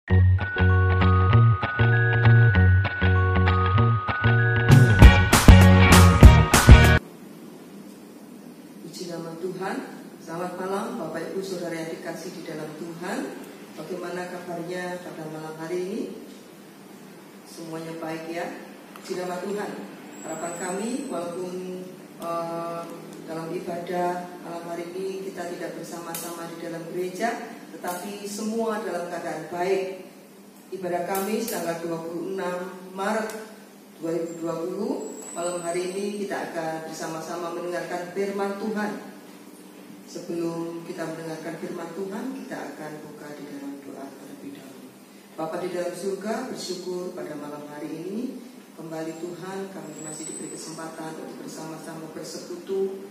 Puji nama Tuhan. Selamat malam Bapak Ibu Saudara yang dikasih di dalam Tuhan. Bagaimana kabarnya pada malam hari ini? Semuanya baik ya? Puji nama Tuhan. Harapan kami walaupun dalam ibadah malam hari ini kita tidak bersama-sama di dalam gereja, tetapi semua dalam keadaan baik. Ibadah kami tanggal 26 Maret 2020. Malam hari ini kita akan bersama-sama mendengarkan firman Tuhan. Sebelum kita mendengarkan firman Tuhan, kita akan buka di dalam doa terlebih dahulu. Bapa di dalam surga, bersyukur pada malam hari ini kembali Tuhan kami masih diberi kesempatan untuk bersama-sama bersekutu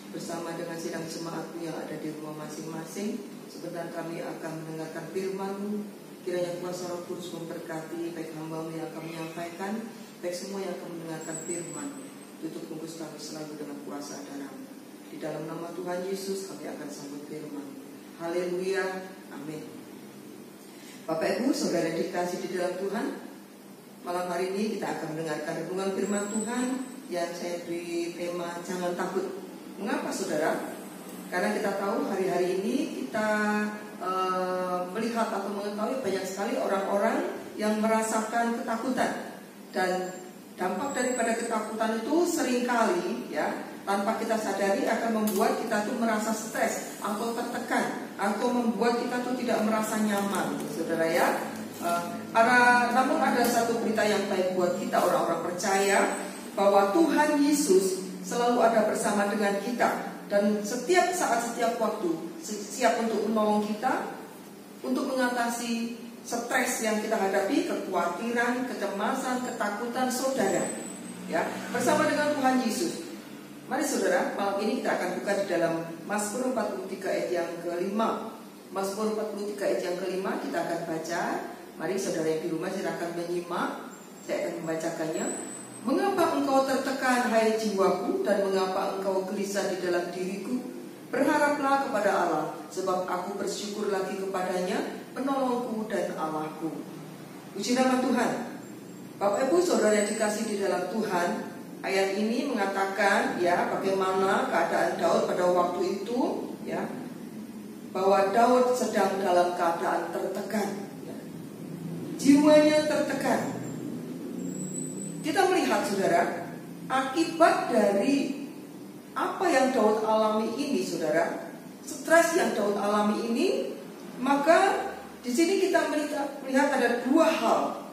bersama dengan sidang jemaat-Mu yang ada di rumah masing-masing. Sebentar kami akan mendengarkan firman-Mu. Kiranya kuasa Roh Kudus memberkati baik hamba-Mu yang akan menyampaikan, baik semua yang akan mendengarkan firman. Tutup bungkus kami selalu dengan kuasa darah-Mu. Di dalam nama Tuhan Yesus kami akan sambut firman. Haleluya, amin. Bapak Ibu Saudara dikasih di dalam Tuhan, malam hari ini kita akan mendengarkan renungan firman Tuhan yang saya beri tema jangan takut. Mengapa saudara? Karena kita tahu hari-hari ini kita melihat atau mengetahui banyak sekali orang-orang yang merasakan ketakutan. Dan dampak daripada ketakutan itu seringkali ya tanpa kita sadari akan membuat kita tuh merasa stres atau tertekan atau membuat kita tuh tidak merasa nyaman, saudara ya. Namun ada satu berita yang baik buat kita orang-orang percaya bahwa Tuhan Yesus selalu ada bersama dengan kita dan setiap saat, setiap waktu siap untuk menolong kita untuk mengatasi stres yang kita hadapi, kekhawatiran, kecemasan, ketakutan saudara ya, bersama dengan Tuhan Yesus. Mari saudara, malam ini kita akan buka di dalam Mazmur 43 ayat yang kelima. Mazmur 43 ayat yang kelima kita akan baca. Mari saudara yang di rumah silakan menyimak. Saya akan membacakannya. Mengapa engkau tertekan hai jiwaku, dan mengapa engkau gelisah di dalam diriku? Berharaplah kepada Allah, sebab aku bersyukur lagi kepadanya, penolongku dan Allahku. Puji nama Tuhan. Bapak Ibu Saudara yang dikasih di dalam Tuhan, ayat ini mengatakan ya bagaimana keadaan Daud pada waktu itu ya, bahwa Daud sedang dalam keadaan tertekan ya. Jiwanya tertekan. Kita melihat saudara, akibat dari apa yang Daud alami ini saudara, stres yang Daud alami ini, maka di sini kita melihat ada dua hal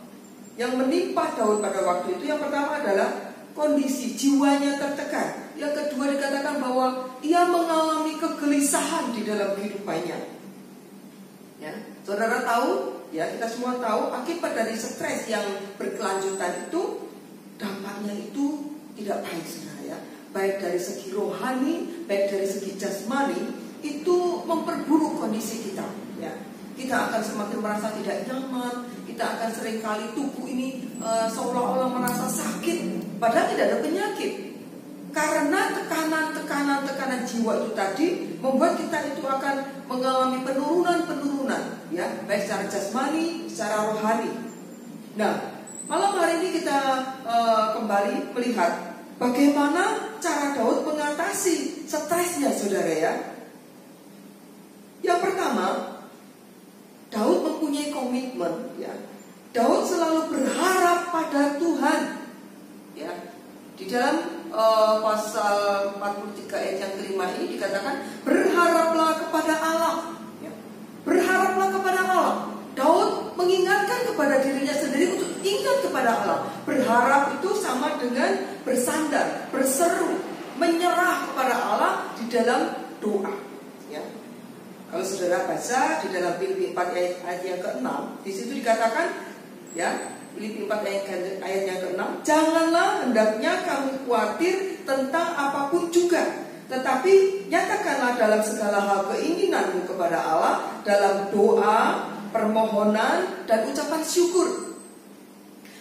yang menimpa Daud pada waktu itu. Yang pertama adalah kondisi jiwanya tertekan. Yang kedua dikatakan bahwa ia mengalami kegelisahan di dalam kehidupannya. Ya, saudara tahu, ya kita semua tahu akibat dari stres yang berkelanjutan itu dampaknya itu tidak baik saudara ya. Baik dari segi rohani, baik dari segi jasmani, itu memperburuk kondisi kita ya. Kita akan semakin merasa tidak nyaman. Kita akan seringkali tubuh ini seolah-olah merasa sakit, padahal tidak ada penyakit. Karena tekanan jiwa itu tadi membuat kita itu akan mengalami penurunan ya, baik secara jasmani, secara rohani. Nah, malam hari ini kita kembali melihat bagaimana cara Daud mengatasi stresnya saudara ya. Yang pertama, Daud mempunyai komitmen ya. Daud selalu berharap pada Tuhan ya. Di dalam pasal 43 ayat yang kelima ini dikatakan berharaplah kepada Allah ya. Berharaplah kepada Allah. Daud mengingatkan kepada dirinya sendiri untuk ingat kepada Allah. Berharap itu sama dengan bersandar, berseru, menyerah kepada Allah di dalam doa ya. Kalau saudara baca di dalam Filipi 4 ayat yang ke-6, di situ dikatakan ya, Filipi 4 ayat yang ke-6, janganlah hendaknya kamu khawatir tentang apapun juga, tetapi nyatakanlah dalam segala hal keinginanmu kepada Allah dalam doa, permohonan dan ucapan syukur.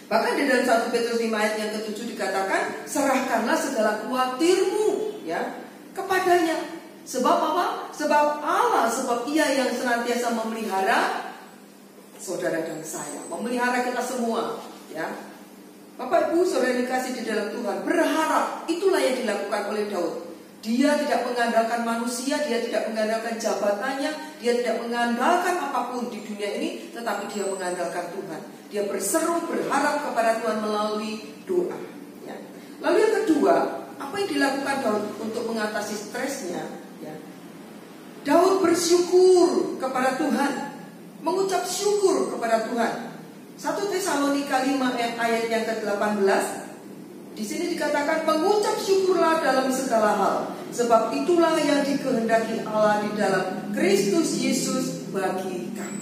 Bahkan di dalam 1 Petrus 5 ayat yang ke-7 dikatakan, serahkanlah segala khawatirmu ya kepadanya. Sebab apa? Sebab Allah, sebab Ia yang senantiasa memelihara saudara dan saya, memelihara kita semua, ya. Bapak Ibu saudara dikasih di dalam Tuhan, berharap itulah yang dilakukan oleh Daud. Dia tidak mengandalkan manusia, dia tidak mengandalkan jabatannya, dia tidak mengandalkan apapun di dunia ini, tetapi dia mengandalkan Tuhan. Dia berseru, berharap kepada Tuhan melalui doa, ya. Lalu yang kedua, apa yang dilakukan Daud untuk mengatasi stresnya, ya? Daud bersyukur kepada Tuhan, mengucap syukur kepada Tuhan. 1 Tesalonika 5 ayat yang ke-18, di sini dikatakan, mengucap syukurlah dalam segala hal, sebab itulah yang dikehendaki Allah di dalam Kristus Yesus bagi kami.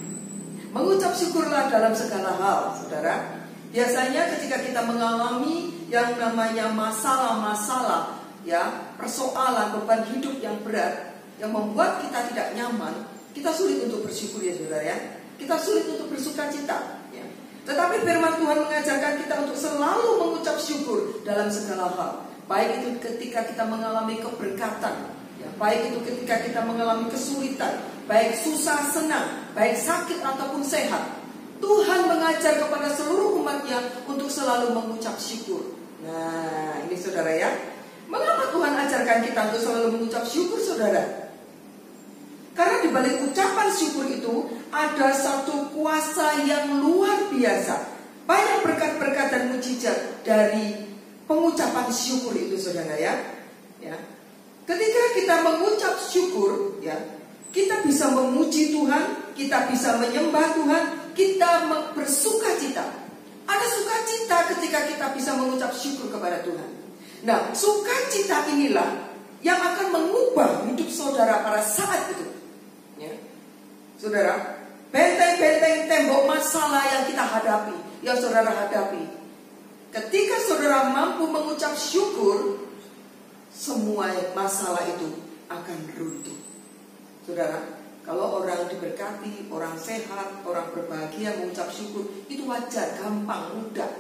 Mengucap syukurlah dalam segala hal, saudara. Biasanya ketika kita mengalami yang namanya masalah-masalah, ya, persoalan, beban hidup yang berat, yang membuat kita tidak nyaman, kita sulit untuk bersyukur, ya saudara, ya. Kita sulit untuk bersukacita, ya. Tetapi firman Tuhan mengajarkan kita untuk selalu mengucap syukur dalam segala hal. Baik itu ketika kita mengalami keberkatan, ya, baik itu ketika kita mengalami kesulitan, baik susah senang, baik sakit ataupun sehat. Tuhan mengajar kepada seluruh umatnya untuk selalu mengucap syukur. Nah, ini saudara, ya. Mengapa Tuhan ajarkan kita untuk selalu mengucap syukur, saudara? Karena di balik ucapan syukur itu ada satu kuasa yang luar biasa. Banyak berkat-berkat dan mujizat dari pengucapan syukur itu, saudara, ya. Ketika kita mengucap syukur, ya, kita bisa memuji Tuhan, kita bisa menyembah Tuhan, kita bersukacita. Ada sukacita ketika kita bisa mengucap syukur kepada Tuhan. Nah, sukacita inilah yang akan mengubah hidup saudara pada saat itu, ya. Saudara, benteng-benteng tembok masalah yang kita hadapi, yang saudara hadapi, ketika saudara mampu mengucap syukur, semua masalah itu akan runtuh. Saudara, kalau orang diberkati, orang sehat, orang berbahagia, mengucap syukur, itu wajar, gampang, mudah.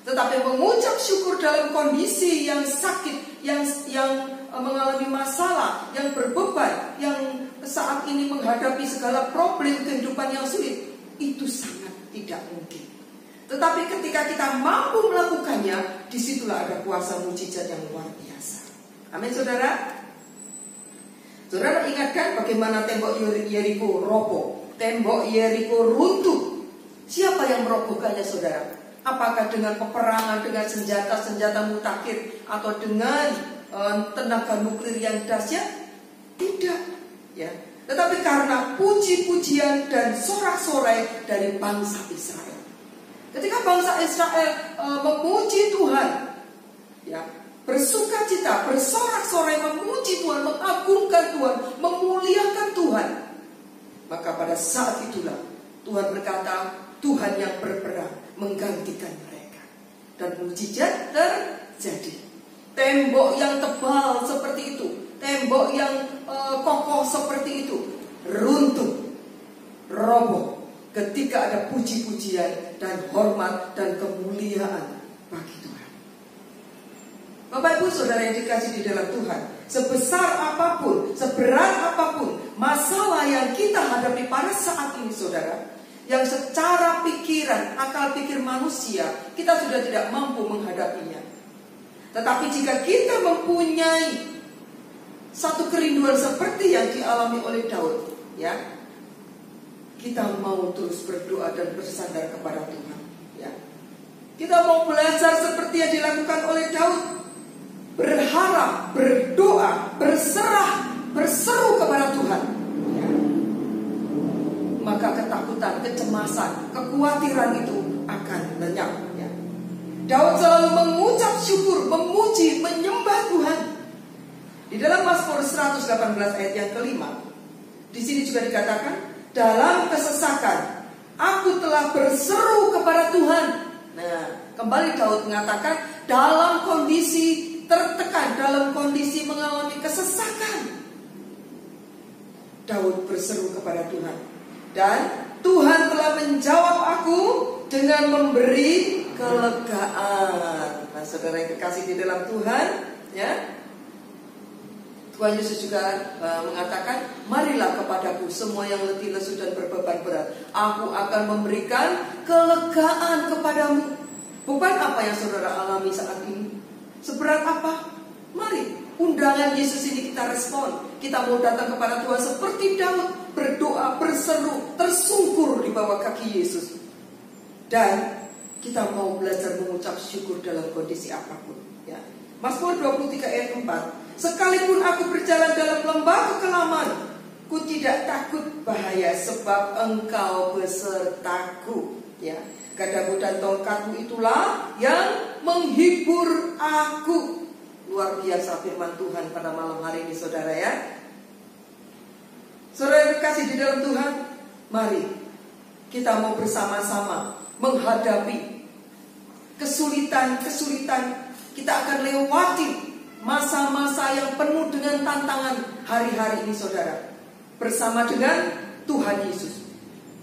Tetapi mengucap syukur dalam kondisi yang sakit, yang mengalami masalah, yang berbeban, yang saat ini menghadapi segala problem kehidupan yang sulit, itu sangat tidak mungkin. Tetapi ketika kita mampu melakukannya, disitulah ada kuasa mujizat yang luar biasa. Amin, saudara. Saudara ingatkan bagaimana tembok Yeriko roboh, tembok Yeriko runtuh. Siapa yang merobohkannya, saudara? Apakah dengan peperangan, dengan senjata-senjata mutakhir, atau dengan tenaga nuklir yang dahsyat? Tidak, ya. Tetapi karena puji-pujian dan sorak-sorai dari bangsa Israel. Ketika bangsa Israel memuji Tuhan, ya, bersukacita, bersorak-sorai memuji Tuhan, mengagungkan Tuhan, memuliakan Tuhan, maka pada saat itulah Tuhan berkata, Tuhan yang berperang menggantikan mereka, dan mujizat terjadi. Tembok yang tebal seperti itu, tembok yang kokoh seperti itu, runtuh, roboh ketika ada puji-pujian dan hormat dan kemuliaan bagi Tuhan. Bapak Ibu saudara yang dikasih di dalam Tuhan, sebesar apapun, seberat apapun masalah yang kita hadapi pada saat ini, saudara, yang secara pikiran, akal pikir manusia, kita sudah tidak mampu menghadapinya. Tetapi jika kita mempunyai satu kerinduan seperti yang dialami oleh Daud, ya, kita mau terus berdoa dan bersandar kepada Tuhan, ya. Kita mau belajar seperti yang dilakukan oleh Daud, berharap, berdoa, berserah, berseru kepada Tuhan, ya. Maka ketakutan, kecemasan, kekhawatiran itu akan lenyap, ya. Daud selalu mengucap syukur, memuji, menyembah Tuhan. Di dalam Mazmur 118 ayat yang kelima, di sini juga dikatakan, dalam kesesakan aku telah berseru kepada Tuhan. Nah, kembali Daud mengatakan dalam kondisi tertekan, dalam kondisi mengalami kesesakan, Daud berseru kepada Tuhan, dan Tuhan telah menjawab aku dengan memberi kelegaan. Nah, saudara yang kekasih di dalam Tuhan, ya, Tuhan Yesus juga mengatakan, marilah kepadaku semua yang letih lesu dan berbeban berat, aku akan memberikan kelegaan kepadamu. Bukan apa yang saudara alami saat ini? Seberat apa? Mari, undangan Yesus ini kita respon. Kita mau datang kepada Tuhan seperti Daud, berdoa, berseru, tersungkur di bawah kaki Yesus. Dan kita mau belajar mengucap syukur dalam kondisi apapun. Ya. Mazmur 23 ayat 4. Sekalipun aku berjalan dalam lembah kekelaman, ku tidak takut bahaya sebab Engkau besertaku. Ya, gadamu dan tongkatmu itulah yang menghibur aku. Luar biasa firman Tuhan pada malam hari ini, saudara ya. Saudara yang dikasih di dalam Tuhan, mari kita mau bersama-sama menghadapi kesulitan-kesulitan. Kita akan lewati masa-masa yang penuh dengan tantangan hari-hari ini, saudara, bersama dengan Tuhan Yesus.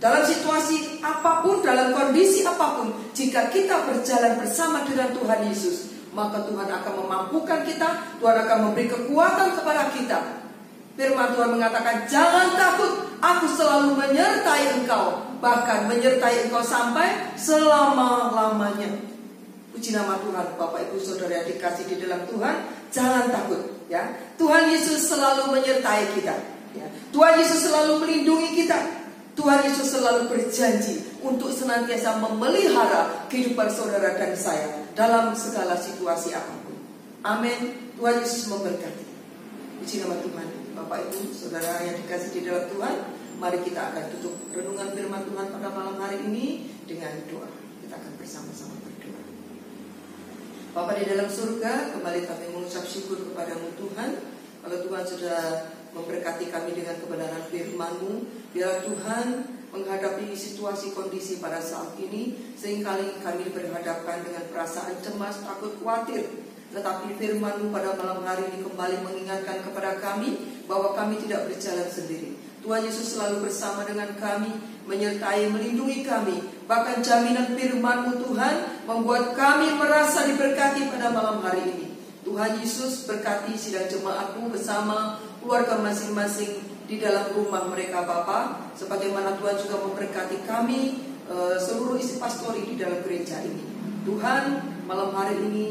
Dalam situasi apapun, dalam kondisi apapun, jika kita berjalan bersama dengan Tuhan Yesus, maka Tuhan akan memampukan kita. Tuhan akan memberi kekuatan kepada kita. Firman Tuhan mengatakan, jangan takut, aku selalu menyertai engkau, bahkan menyertai engkau sampai selama-lamanya. Puji nama Tuhan, Bapak Ibu Saudara yang dikasih di dalam Tuhan, jangan takut, ya. Tuhan Yesus selalu menyertai kita, ya. Tuhan Yesus selalu melindungi kita. Tuhan Yesus selalu berjanji untuk senantiasa memelihara kehidupan saudara dan saya dalam segala situasi apapun. Amin. Tuhan Yesus memberkati. Puji nama Tuhan, Bapak Ibu Saudara yang dikasih di dalam Tuhan, mari kita akan tutup renungan firman Tuhan pada malam hari ini dengan doa. Kita akan bersama-sama berdoa. Bapa di dalam surga, kembali kami mengucap syukur kepadamu Tuhan. Kalau Tuhan sudah memberkati kami dengan kebenaran firman-Mu, biarlah Tuhan menghadapi situasi kondisi pada saat ini, seringkali kami berhadapkan dengan perasaan cemas, takut, khawatir. Tetapi firman-Mu pada malam hari ini kembali mengingatkan kepada kami bahwa kami tidak berjalan sendiri. Tuhan Yesus selalu bersama dengan kami, menyertai, melindungi kami. Bahkan jaminan firman-Mu Tuhan membuat kami merasa diberkati pada malam hari ini. Tuhan Yesus berkati sidang jemaat-Mu bersama keluarga masing-masing di dalam rumah mereka Bapa. Sebagaimana Tuhan juga memberkati kami, seluruh isi pastori di dalam gereja ini. Tuhan, malam hari ini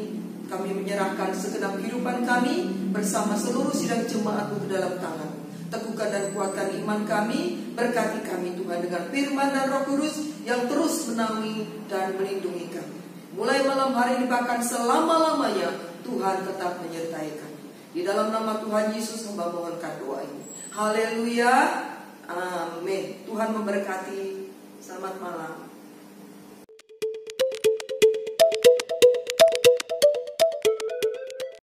kami menyerahkan segenap kehidupan kami bersama seluruh sidang jemaat-Mu ke dalam tangan. Teguhkan dan kuatkan iman kami, berkati kami Tuhan dengan firman dan Roh Kudus yang terus menaungi dan melindungi kami. Mulai malam hari ini bahkan selama-lamanya Tuhan tetap menyertai kami. Di dalam nama Tuhan Yesus hamba mohonkan doa ini. Haleluya. Amin. Tuhan memberkati. Selamat malam.